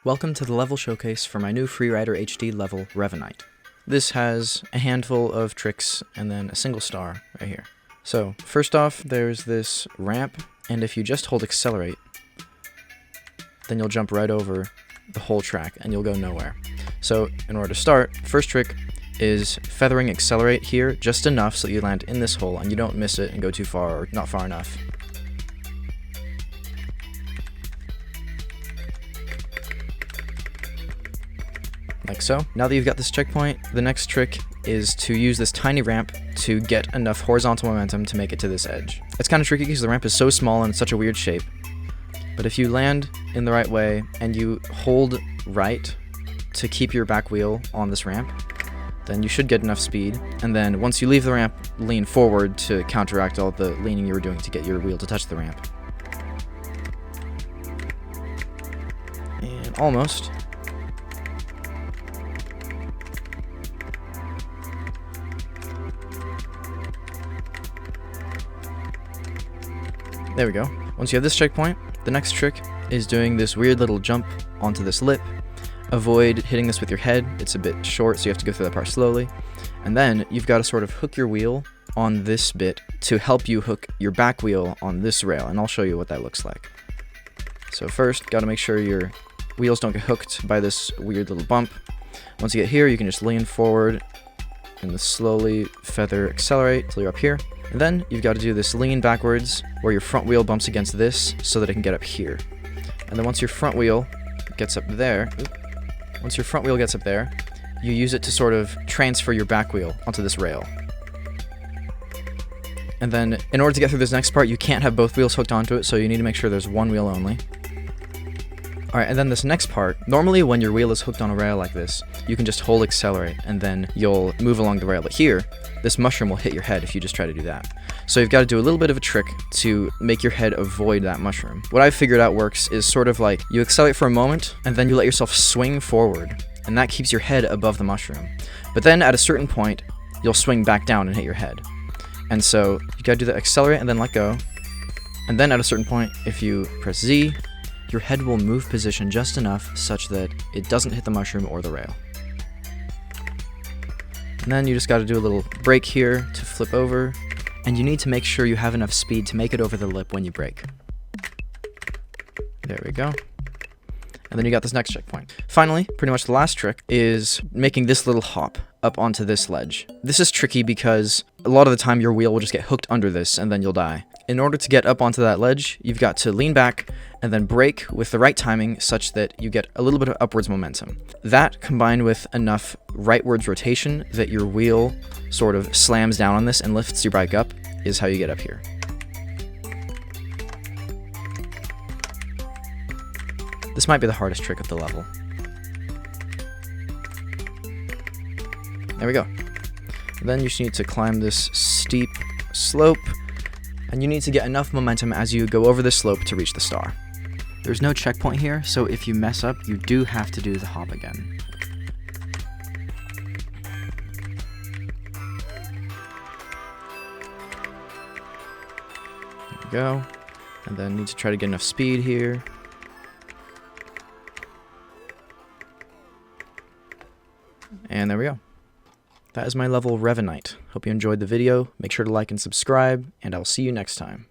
Welcome to the level showcase for my new FRHD level, Revenite. This has a handful of tricks and then a single star right here. So, first off, there's this ramp, and if you just hold accelerate, then you'll jump right over the whole track and you'll go nowhere. So, in order to start, first trick is feathering accelerate here just enough so that you land in this hole and you don't miss it and go too far or not far enough. Like so. Now that you've got this checkpoint, the next trick is to use this tiny ramp to get enough horizontal momentum to make it to this edge. It's kind of tricky because the ramp is so small and it's such a weird shape. But if you land in the right way and you hold right to keep your back wheel on this ramp, then you should get enough speed. And then once you leave the ramp, lean forward to counteract all the leaning you were doing to get your wheel to touch the ramp. And almost. There we go. Once you have this checkpoint, the next trick is doing this weird little jump onto this lip. Avoid hitting this with your head. It's a bit short, so you have to go through that part slowly. And then you've got to sort of hook your wheel on this bit to help you hook your back wheel on this rail, and I'll show you what that looks like. So first, got to make sure your wheels don't get hooked by this weird little bump. Once you get here, you can just lean forward and slowly feather accelerate until you're up here. And then you've got to do this lean backwards where your front wheel bumps against this so that it can get up here. And then once your front wheel gets up there, you use it to sort of transfer your back wheel onto this rail. And then in order to get through this next part, you can't have both wheels hooked onto it, so you need to make sure there's one wheel only. Alright, and then this next part, normally when your wheel is hooked on a rail like this, you can just hold accelerate and then you'll move along the rail. But here, this mushroom will hit your head if you just try to do that. So you've got to do a little bit of a trick to make your head avoid that mushroom. What I've figured out works is sort of like you accelerate for a moment and then you let yourself swing forward, and that keeps your head above the mushroom. But then at a certain point, you'll swing back down and hit your head. And so you got to do the accelerate and then let go. And then at a certain point, if you press Z, your head will move position just enough such that it doesn't hit the mushroom or the rail. And then you just got to do a little brake here to flip over, and you need to make sure you have enough speed to make it over the lip when you brake. There we go. And then you got this next checkpoint. Finally, pretty much the last trick is making this little hop up onto this ledge. This is tricky because a lot of the time your wheel will just get hooked under this and then you'll die. In order to get up onto that ledge, you've got to lean back and then brake with the right timing such that you get a little bit of upwards momentum. That, combined with enough rightwards rotation that your wheel sort of slams down on this and lifts your bike up, is how you get up here. This might be the hardest trick of the level. There we go. Then you just need to climb this steep slope, and you need to get enough momentum as you go over the slope to reach the star. There's no checkpoint here, so if you mess up, you do have to do the hop again. There we go. And then need to try to get enough speed here. And there we go. That is my level Revenite. Hope you enjoyed the video. Make sure to like and subscribe, and I'll see you next time.